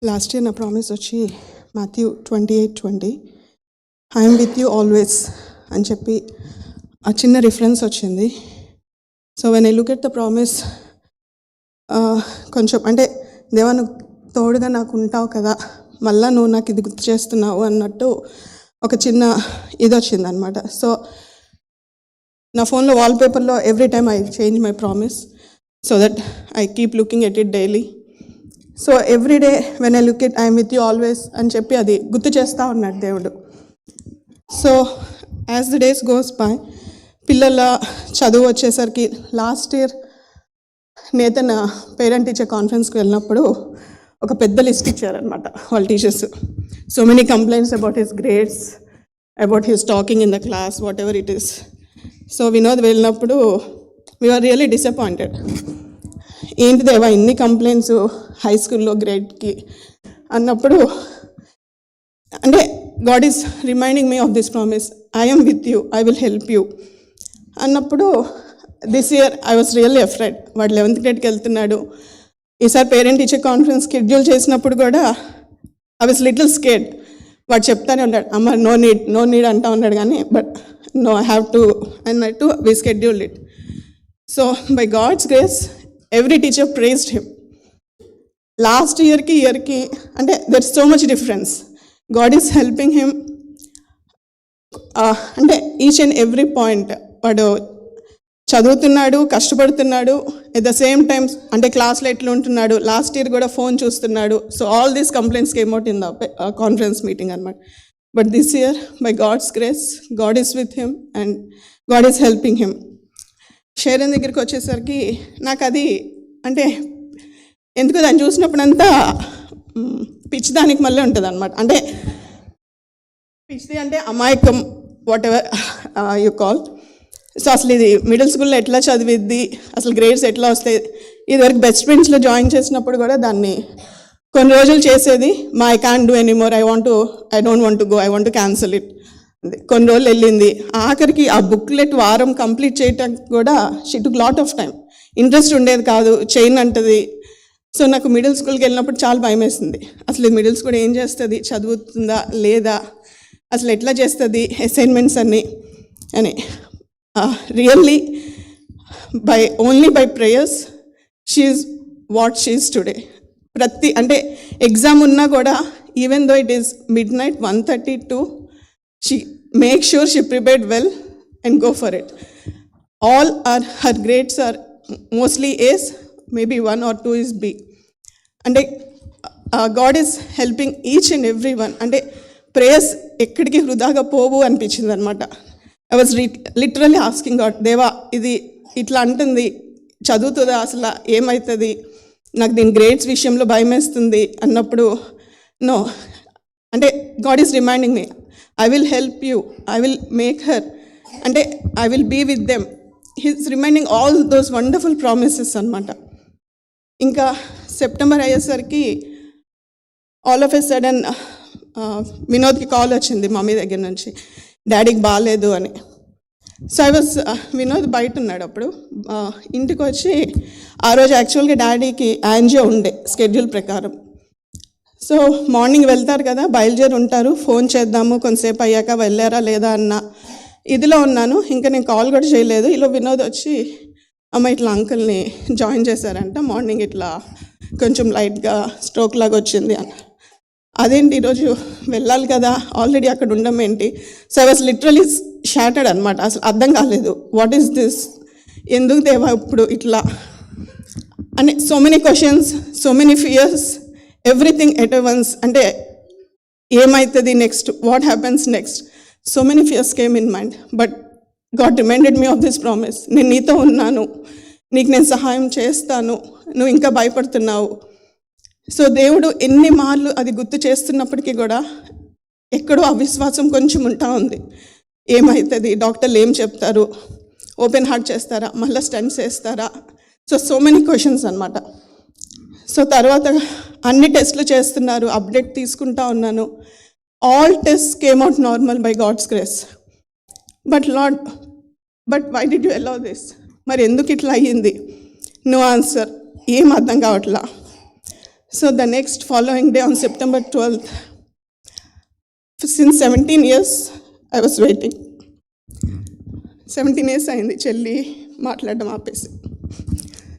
Last year నా promise వచ్చి Matthew 28:20 I'm with you always అని చెప్పి ఆ చిన్న రిఫరెన్స్ వచ్చింది. So when I look at the promise, కొంచెం అంటే దేవా నువ్వు తోడుగా నాకు ఉంటావు కదా, మళ్ళీ నువ్వు నాకు ఇది గుర్తు చేస్తున్నావు అన్నట్టు ఒక చిన్న ఇది వచ్చింది అనమాట. సో నా ఫోన్లో వాల్పేపర్లో every time I change my promise so that I keep looking at it daily. So every day when I look it I'm with you always అని చెప్పి అది గుర్తు చేస్తూ ఉన్నాడు దేవుడు. So as the days goes by, పిల్లల చదువు వచ్చేసరికి last year Nathan parent teacher కాన్ఫరెన్స్కి వెళ్ళినప్పుడు ఒక పెద్ద లిస్ట్ ఇచ్చారనమాట వాళ్ళ teachers. So many complaints about his grades, about his talking in the class, what ever it is. So Vinod వెళ్ళినప్పుడు వీఆర్ రియల్లీ డిసప్పాయింటెడ్. ఏంటి దేవా ఇన్ని కంప్లైంట్స్ హై స్కూల్లో గ్రేడ్కి అన్నప్పుడు, అంటే God is reminding me of this promise, I'm with you, I will help you అన్నప్పుడు this year I was really afraid. వాడు 11th గ్రేడ్కి వెళ్తున్నాడు. ఈసారి పేరెంట్ టీచర్ కాన్ఫరెన్స్ షెడ్యూల్ చేసినప్పుడు కూడా ఐ వాస్ లిటిల్ స్కేర్డ్. వాడు చెప్తానే ఉన్నాడు, అమ్మ నో నీడ్ అంటా ఉన్నాడు కానీ, but no I have to అన్నట్టు we scheduled it. So by God's grace every teacher praised him. Last ఇయర్కి అంటే there is so much difference. God is helping him. అంటే ఈచ్ అండ్ ఎవ్రీ పాయింట్ వాడు చదువుతున్నాడు, కష్టపడుతున్నాడు, ఎట్ ద సేమ్ టైమ్ అంటే క్లాస్లో ఎట్లా ఉంటున్నాడు. లాస్ట్ ఇయర్ కూడా ఫోన్ చూస్తున్నాడు. So all these complaints came out in the conference meeting అనమాట. But this year by God's grace God is with him and God is helping him. Sharon దగ్గరికి వచ్చేసరికి నాకు అది అంటే ఎందుకు దాన్ని చూసినప్పుడంతా పిచ్చి దానికి మళ్ళీ ఉంటుంది అనమాట. అంటే పిచ్చిది అంటే అమాయకం, whatever you call. So అసలు ఇది మిడిల్ స్కూల్లో ఎట్లా చదివిద్ది, అసలు గ్రేడ్స్ ఎట్లా వస్తాయి. ఇదివరకు బెస్ట్ ఫ్రెండ్స్లో జాయిన్ చేసినప్పుడు కూడా దాన్ని కొన్ని రోజులు చేసేది, I can't do anymore, I don't want to go, I want to cancel it. కొన్ని రోజులు వెళ్ళింది. ఆఖరికి ఆ బుక్లెట్ వారం కంప్లీట్ చేయటానికి కూడా she took lot of time. Interest ఉండేది కాదు, చైన్ అంటది. సో నాకు మిడిల్ స్కూల్కి వెళ్ళినప్పుడు చాలా భయం వేసింది. అసలు మిడిల్ స్కూల్ ఏం చేస్తుంది, చదువుతుందా లేదా, అసలు ఎట్లా చేస్తుంది అసైన్మెంట్స్ అన్నీ అని. Really only by prayers she is what she is today. అంటే ఎగ్జామ్ ఉన్నా కూడా even though it is midnight 1:32, she makes sure she prepared well and go for it. All her grades are mostly A's, maybe 1 or 2 is B. అంటే God is helping each and every one. అంటే prayers ఎక్కడికి వృధాగా పోవు అనిపించింది అనమాట. I was literally asking God, దేవా ఇది ఇట్లా అంటుంది, చదువుతుందా, అసలు ఏమవుతుంది, నాకు దీని గ్రేడ్స్ విషయంలో భయం వేస్తుంది అన్నప్పుడు, నో అంటే God is reminding me, I will help you, I will make her, అంటే I will be with them. He's reminding all those wonderful promises అనమాట. ఇంకా సెప్టెంబర్ అయ్యేసరికి ఆల్ ఆఫ్ ఎ సడన్ వినోద్కి కాల్ వచ్చింది మమ్మీ దగ్గర నుంచి, డాడీకి బాగాలేదు అని. సో ఐ వాజ్ వినోద్ బయట ఉన్నాడు అప్పుడు. ఇంటికి వచ్చి ఆ రోజు యాక్చువల్గా డాడీకి యాంజియో ఉండే స్కెడ్యూల్ ప్రకారం. సో మార్నింగ్ వెళ్తారు కదా, బయలుదేరి ఉంటారు, ఫోన్ చేద్దాము కొంతసేపు అయ్యాక వెళ్ళారా లేదా అన్న ఇదిలో ఉన్నాను. ఇంకా నేను కాల్ కూడా చేయలేదు. ఇలా వినోద్ వచ్చి, అమ్మ ఇట్లా అంకుల్ని జాయిన్ చేశారంట, మార్నింగ్ ఇట్లా కొంచెం లైట్గా స్ట్రోక్ లాగా వచ్చింది అని. అదేంటి ఈరోజు వెళ్ళాలి కదా, ఆల్రెడీ అక్కడ ఉండడం ఏంటి. So I was literally shattered అనమాట. అసలు అర్థం కాలేదు, వాట్ ఈస్ దిస్, ఎందుకు దేవా ఇప్పుడు ఇట్లా అని. So many questions, so many fears, everything at once. అంటే ఏమవుతుంది next, what happens next, so many fears came in mind. But God reminded me of this promise, నేను నీతో ఉన్నాను, నీకు నేను సహాయం చేస్తాను, నువ్వు ఇంకా భయపడుతున్నావు. సో దేవుడు ఎన్ని మార్లు అది గుర్తు చేస్తున్నప్పటికీ కూడా ఎక్కడో అవిశ్వాసం కొంచెం ఉంటా ఉంది. ఏమవుతుంది, డాక్టర్లు ఏం చెప్తారు, ఓపెన్ హార్ట్ చేస్తారా, మళ్ళీ స్టెంట్స్ వేస్తారా. సో మెనీ క్వశ్చన్స్ అనమాట. సో తర్వాత అన్ని టెస్ట్లు చేస్తున్నారు, అప్డేట్ తీసుకుంటా ఉన్నాను. All test came out normal by God's grace. But why did you allow this, మరి ఎందుకు ఇట్లా అయ్యింది, నో ఆన్సర్, ఏం అర్థం కావట్లా. So the next following day on September 12th, since 17 years, I was waiting. 17 years అయింది చెల్లి మాట్లాడడం ఆపేసి.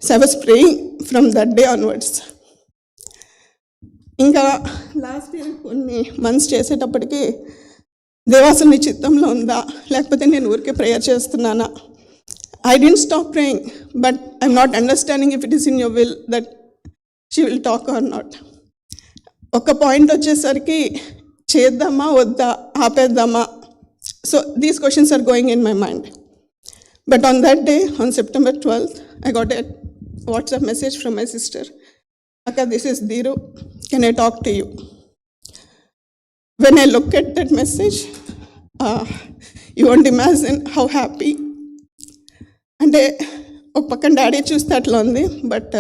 So I was praying from that day onwards. ఇంకా లాస్ట్ ఇయర్ కొన్ని మంత్స్ చేసేటప్పటికి దేవా అసలు నీ చిత్తంలో ఉందా, లేకపోతే నేను ఊరికే ప్రేయర్ చేస్తున్నానా? I didn't stop praying, but I'm not understanding if it is in your will that she will talk or not. ఒక పాయింట్ వచ్చేసరికి చేద్దామా వద్దా, ఆపేద్దామా? So these questions are going in my mind. But on that day, on September 12th, I got a WhatsApp message from my sister. Akka, this is Dhiru. Can I talk to you? When I look at that message, you won't imagine how happy. అంటే ఒక పక్కన daddy చూస్తే అట్లా ఉంది, but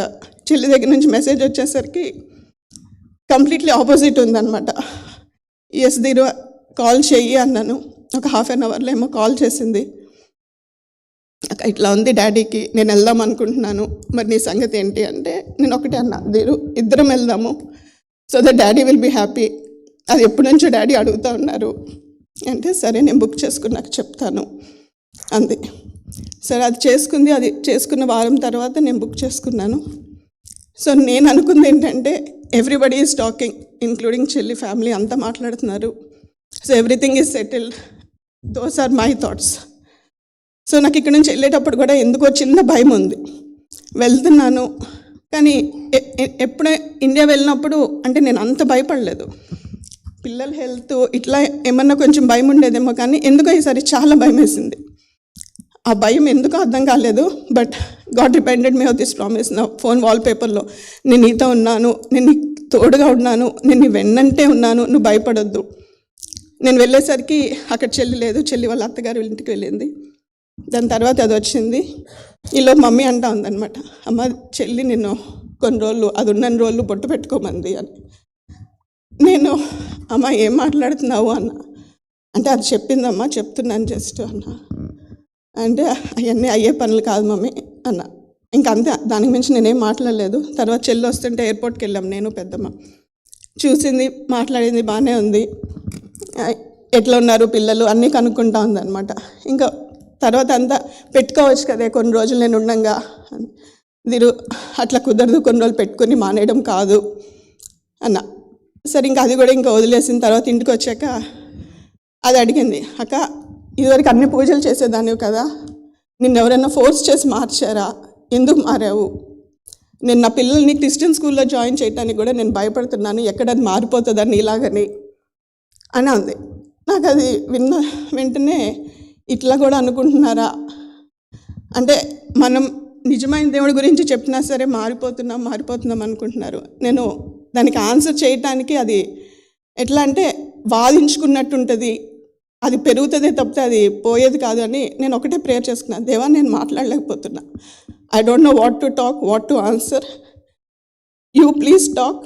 చెల్లి దగ్గర నుంచి message వచ్చేసరికి కంప్లీట్లీ ఆపోజిట్ ఉందన్నమాట. ఎస్ ధీరు, కాల్ చెయ్యి అన్నాను. ఒక హాఫ్ అన్ అవర్లో ఏమో కాల్ చేసింది. ఇట్లా ఉంది డాడీకి, నేను వెళ్దాం అనుకుంటున్నాను, మరి నీ సంగతి ఏంటి అంటే, నేను ఒకటే అన్నా, ధీరు ఇద్దరం వెళ్దాము, so that daddy will be happy. అది ఎప్పటి నుంచో డాడీ అడుగుతూ ఉన్నారు అంటే, సరే నేను బుక్ చేసుకున్నాక చెప్తాను అంది. సరే అది చేసుకుంది. అది చేసుకున్న వారం తర్వాత నేను బుక్ చేసుకున్నాను. సో నేను అనుకుంది ఏంటంటే, ఎవ్రీబడి ఈజ్ టాకింగ్, ఇంక్లూడింగ్ చెల్లి ఫ్యామిలీ అంతా మాట్లాడుతున్నారు. So everything is settled. Those are my thoughts. So నాకు ఇక్కడ నుంచి వెళ్ళేటప్పుడు కూడా ఎందుకో చిన్న భయం ఉంది. వెళ్తున్నాను, కానీ ఎప్పుడో ఇండియా వెళ్ళినప్పుడు అంటే నేను అంత భయపడలేదు. పిల్లల హెల్త్ ఇట్లా ఏమన్నా కొంచెం భయం ఉండేదేమో, కానీ ఎందుకో ఈసారి చాలా భయం వేసింది. ఆ భయం ఎందుకో అర్థం కాలేదు. But God reminded me of this promise. నా ఫోన్ వాల్పేపర్లో, నేను నీతో ఉన్నాను, నేను నీకు తోడుగా ఉన్నాను, నేను నీ వెన్నంటే ఉన్నాను, నువ్వు భయపడొద్దు. నేను వెళ్ళేసరికి అక్కడ చెల్లి లేదు, చెల్లి వాళ్ళ అత్తగారి ఇంటికి వెళ్ళింది. దాని తర్వాత అది వచ్చింది. ఈలో మమ్మీ అంటా ఉందనమాట, అమ్మ చెల్లి నిన్ను కొన్ని రోజులు, అది ఉన్న రోజులు బొట్టు పెట్టుకోమంది అని. నేను అమ్మ ఏం మాట్లాడుతున్నావు అన్న అంటే, అది చెప్పిందమ్మా, చెప్తున్నాను జస్ట్ అన్న అంటే, అవన్నీ అయ్యే పనులు కాదు మమ్మీ అన్న. ఇంకా అంతే, దానికి మించి నేనేం మాట్లాడలేదు. తర్వాత చెల్లి వస్తుంటే ఎయిర్పోర్ట్కి వెళ్ళాం, నేను పెద్దమ్మ. చూసింది, మాట్లాడింది, బాగానే ఉంది, ఎట్లా ఉన్నారు పిల్లలు అన్నీ కనుక్కుంటా ఉందన్నమాట. ఇంకా తర్వాత అంతా పెట్టుకోవచ్చు కదా కొన్ని రోజులు నేను ఉండంగా. దీరు అట్లా కుదరదు, కొన్ని రోజులు పెట్టుకొని మానేయడం కాదు అన్న. సరే ఇంకా అది కూడా ఇంకా వదిలేసిన తర్వాత ఇంటికి వచ్చాక అది అడిగింది, అక్క ఇదివరకు అన్ని పూజలు చేసేదానివి కదా, నిన్ను ఎవరైనా ఫోర్స్ చేసి మార్చారా, ఎందుకు మారావు? నేను నా పిల్లల్ని క్రిస్టియన్ స్కూల్లో జాయిన్ చేయడానికి కూడా నేను భయపడుతున్నాను, ఎక్కడది మారిపోతుందని ఇలాగని అని అంది. నాకు అది విన్న వెంటనే ఇట్లా కూడా అనుకుంటున్నారా అంటే, మనం నిజమైన దేవుడి గురించి చెప్పినా సరే మారిపోతున్నాం అనుకుంటున్నారు. నేను దానికి ఆన్సర్ చేయటానికి అది ఎట్లా అంటే వాదించుకున్నట్టు ఉంటుంది, అది పెరుగుతుందే తప్పితే అది పోయేది కాదు అని నేను ఒకటే ప్రేయర్ చేసుకున్నాను. దేవా నేను మాట్లాడలేకపోతున్నా, I don't know what to talk, what to answer, you please talk,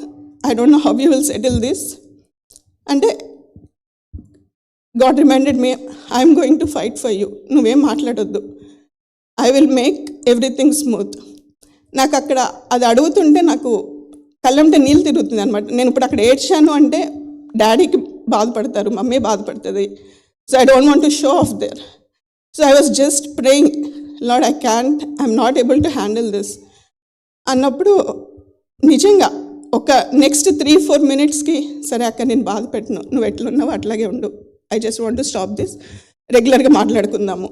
I don't know how you will settle this అంటే, God reminded me, I'm going to fight for you, నువ్వేం మాట్లాడొద్దు, I will make everything smooth. నాకు అక్కడ అది అడుగుతుంటే నాకు కళ్ళంటే నీళ్ళు తిరుగుతుంది అనమాట. నేను ఇప్పుడు అక్కడ ఏడ్చాను అంటే డాడీకి బాధపడతారు, మమ్మీ బాధపడుతుంది. So I don't want to show of their. So I was just praying, lord I'm not able to handle this అన్నప్పుడు నిజంగా ఒక నెక్స్ట్ 3-4 మినిట్స్కి, సరే అక్క నేను బాధ పెట్టను, నువ్వు ఎట్లున్నావు అట్లాగే ఉండు, I just want to stop this, రెగ్యులర్గా మాట్లాడుకుందాము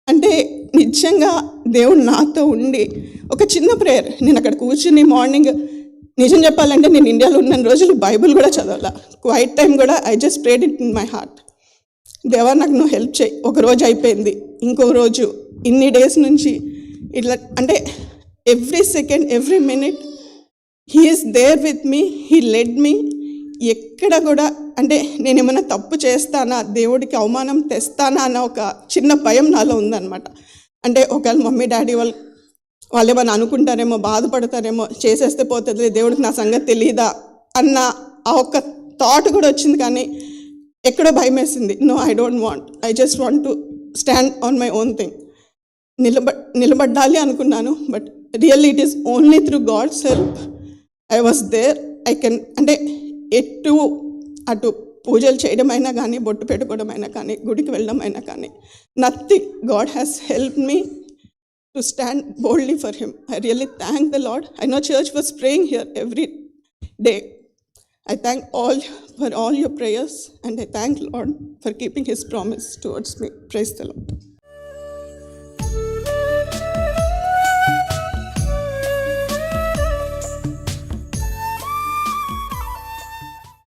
అంటే నిజంగా దేవుడు నాతో ఉండి ఒక చిన్న ప్రేయర్. నేను అక్కడ కూర్చుని మార్నింగ్ నిజం చెప్పాలంటే నేను ఇండియాలో ఉన్న రోజులు బైబిల్ కూడా చదవాలా, క్వైట్ టైం కూడా, I just prayed it in my heart. దేవా నాకు నువ్వు హెల్ప్ చేయి. ఒక రోజు అయిపోయింది, ఇంకో రోజు, ఇన్ని డేస్ నుంచి ఇట్లా అంటే every second every minute he is there with me, he led me. ఎక్కడ కూడా అంటే నేను ఏమైనా తప్పు చేస్తానా, దేవుడికి అవమానం తెస్తానా అన్న ఒక చిన్న భయం నాలో ఉందన్నమాట. అంటే ఒకవేళ మమ్మీ డాడీ వాళ్ళు ఏమైనా అనుకుంటారేమో, బాధపడతారేమో, చేసేస్తే పోతుంది, దేవుడికి నా సంగతి తెలియదా అన్న ఆ ఒక్క థాట్ కూడా వచ్చింది. కానీ ఎక్కడో భయం వేసింది. No, I don't want, I just want to stand on my own thing. నిలబడాలి అనుకున్నాను. But really it is only through God's help I was there. I can అంటే అటు పూజలు చేయడమైనా కానీ, బొట్టు పెట్టుకోవడమైనా కానీ, గుడికి వెళ్ళడమైనా కానీ, nothing. God has help me to stand boldly for him. I really thank the lord. I know church was praying here every day. I thank all for all your prayers, and I thank Lord for keeping his promise towards me. Praise the Lord.